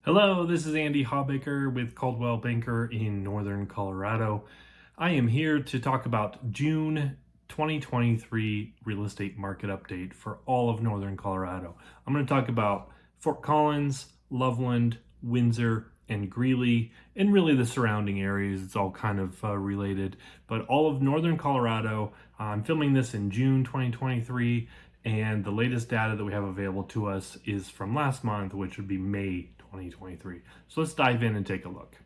Hello, this is Andy Hawbaker with Caldwell Banker in Northern Colorado. I am here to talk about June 2023 real estate market update for all of Northern Colorado. I'm going to talk about Fort Collins, Loveland, Windsor, and Greeley, and really the surrounding areas. It's all kind of related, but all of Northern Colorado. I'm filming this in June 2023, and the latest data that we have available to us is from last month, which would be May 2023. So let's dive in and take a look.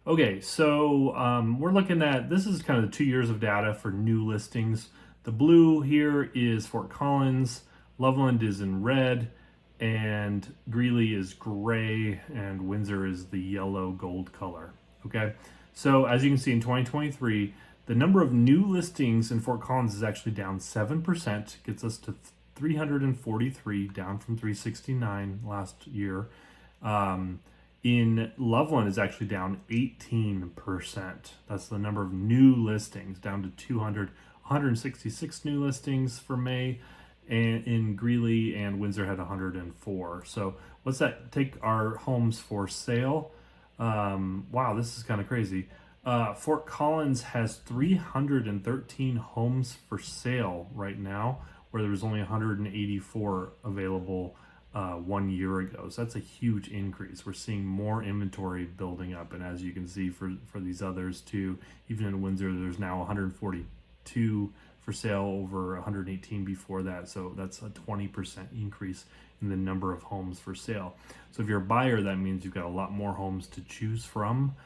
Okay, so we're looking at, this is kind of the 2 years of data for new listings. The blue here is Fort Collins, Loveland is in red, and Greeley is gray, and Windsor is the yellow gold color. Okay, so as you can see in 2023, the number of new listings in Fort Collins is actually down 7%, gets us to 343, down from 369 last year. In Loveland is actually down 18%. That's the number of new listings, down to 166 new listings for May. And in Greeley and Windsor had 104. So what's that take our homes for sale? Wow, this is kind of crazy. Fort Collins has 313 homes for sale right now, where there was only 184 available 1 year ago. So that's a huge increase. We're seeing more inventory building up, and as you can see for these others too, even in Windsor, there's now 142 for sale over 118 before that. So that's a 20% increase in the number of homes for sale. So if you're a buyer, that means you've got a lot more homes to choose from.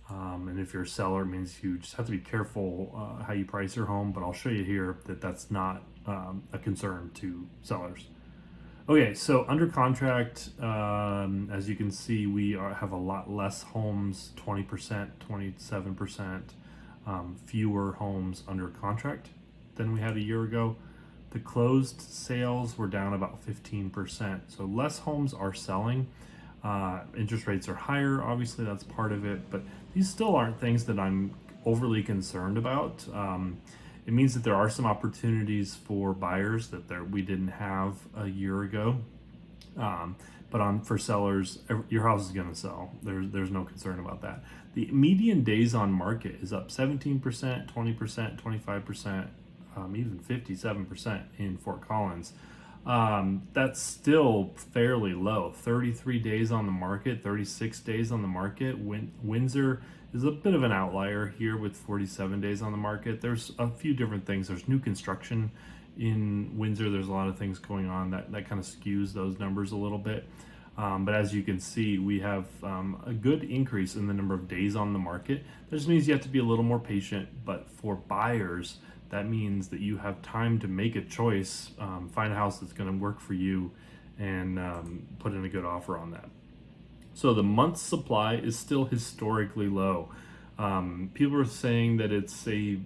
And if you're a seller, it means you just have to be careful how you price your home. But I'll show you here that that's not a concern to sellers. Okay, so under contract, as you can see, we have a lot less homes, 20%, 27%, fewer homes under contract than we had a year ago. The closed sales were down about 15%, so less homes are selling. Interest rates are higher, obviously that's part of it, but these still aren't things that I'm overly concerned about. It means that there are some opportunities for buyers that we didn't have a year ago. But for sellers, your house is going to sell. There's no concern about that. The median days on market is up 17%, 20%, 25%, even 57% in Fort Collins. That's still fairly low. 33 days on the market, 36 days on the market. Windsor is a bit of an outlier here with 47 days on the market. There's a few different things. There's new construction in Windsor. There's a lot of things going on that kind of skews those numbers a little bit. But as you can see, we have a good increase in the number of days on the market. That just means you have to be a little more patient, but for buyers, that means that you have time to make a choice, find a house that's going to work for you, and put in a good offer on that. So the month's supply is still historically low. People are saying that it's a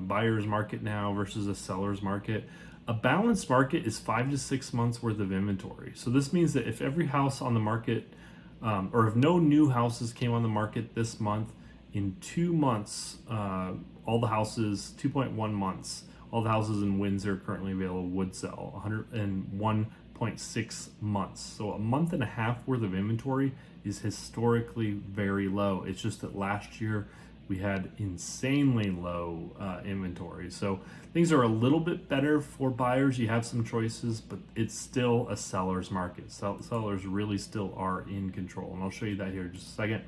buyer's market now versus a seller's market. A balanced market is 5 to 6 months worth of inventory. So this means that if every house on the market, or if no new houses came on the market this month, in 2 months, all the houses, 2.1 months, all the houses in Windsor currently available would sell 101.6 months. So a month and a half worth of inventory is historically very low. It's just that last year we had insanely low inventory. So things are a little bit better for buyers. You have some choices, but it's still a seller's market. Sellers really still are in control. And I'll show you that here in just a second.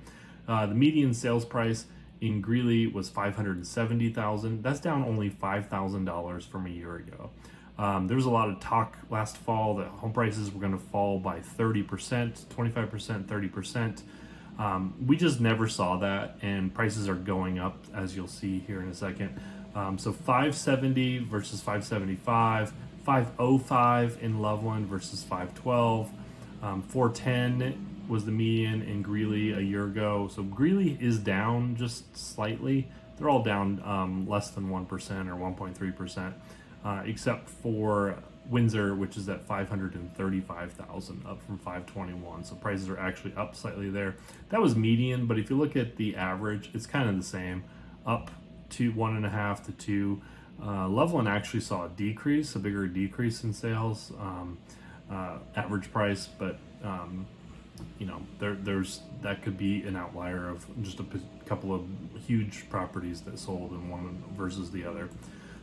The median sales price in Greeley was $570,000. That's down only $5,000 from a year ago. There was a lot of talk last fall that home prices were going to fall by 30%, 25%, 30%. We just never saw that, and prices are going up, as you'll see here in a second. So 570 versus 575, 505 in Loveland versus 512, 410 was the median in Greeley a year ago. So Greeley is down just slightly. They're all down less than 1% or 1.3%, except for Windsor, which is at 535,000, up from 521. So prices are actually up slightly there. That was median, but if you look at the average, it's kind of the same, up to 1.5 to 2. Loveland actually saw a decrease, a bigger decrease in sales, average price, but there's that could be an outlier of just a couple of huge properties that sold in one versus the other.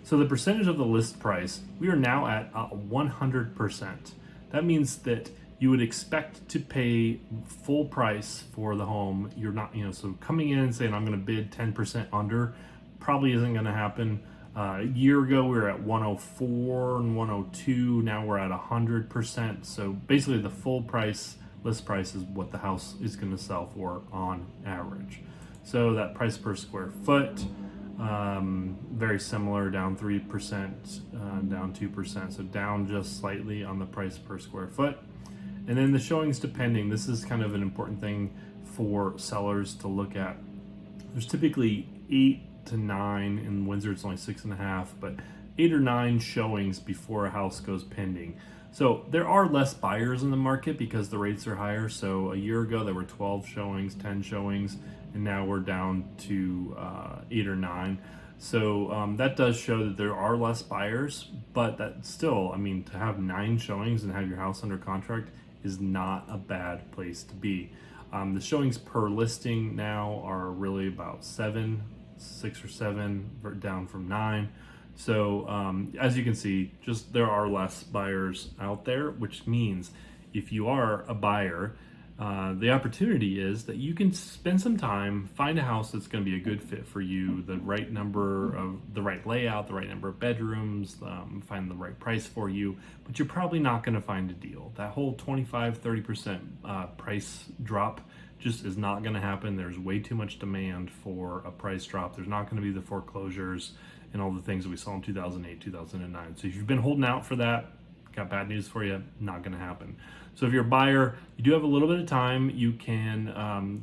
So the percentage of the list price, we are now at 100%. That means that you would expect to pay full price for the home. You're not, so coming in and saying I'm going to bid 10% under probably isn't going to happen. A year ago we were at 104 and 102. Now we're at 100%. So basically the full price, list price, is what the house is going to sell for on average. So that price per square foot, very similar, down 3%, down 2%. So down just slightly on the price per square foot. And then the showings depending, this is kind of an important thing for sellers to look at. There's typically 8 to 9, in Windsor it's only 6.5, but 8 or 9 showings before a house goes pending. So there are less buyers in the market because the rates are higher. So a year ago there were 12 showings, 10 showings, and now we're down to 8 or 9. So that does show that there are less buyers, but that still, to have 9 showings and have your house under contract is not a bad place to be. The showings per listing now are really about 6 or 7, down from 9. So as you can see, just there are less buyers out there, which means if you are a buyer, the opportunity is that you can spend some time, find a house that's going to be a good fit for you, the right layout, the right number of bedrooms, find the right price for you, but you're probably not going to find a deal. That whole 25-30% price drop just is not going to happen. There's way too much demand for a price drop. There's not going to be the foreclosures and all the things that we saw in 2008, 2009. So if you've been holding out for that, got bad news for you, not going to happen. So if you're a buyer, you do have a little bit of time. You can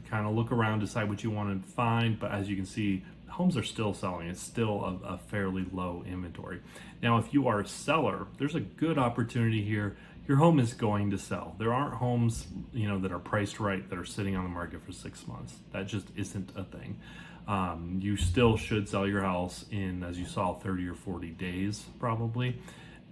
kind of look around, decide what you want to find. But as you can see, homes are still selling. It's still a fairly low inventory. Now, if you are a seller, there's a good opportunity here. Your home is going to sell. There aren't homes, that are priced right that are sitting on the market for 6 months. That just isn't a thing. You still should sell your house in, as you saw, 30 or 40 days probably.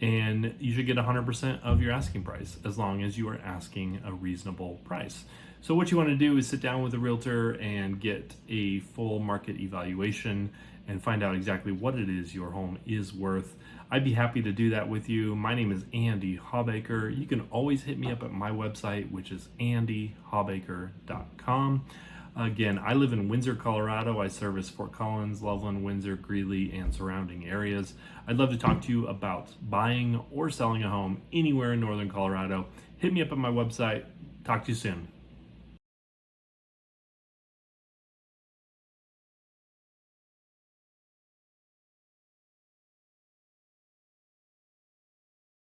And you should get 100% of your asking price as long as you are asking a reasonable price. So what you want to do is sit down with a realtor and get a full market evaluation and find out exactly what it is your home is worth. I'd be happy to do that with you. My name is Andy Hawbaker. You can always hit me up at my website, which is andyhawbaker.com. Again, I live in Windsor, Colorado. I service Fort Collins, Loveland, Windsor, Greeley, and surrounding areas. I'd love to talk to you about buying or selling a home anywhere in northern Colorado. Hit me up at my website. Talk to you soon.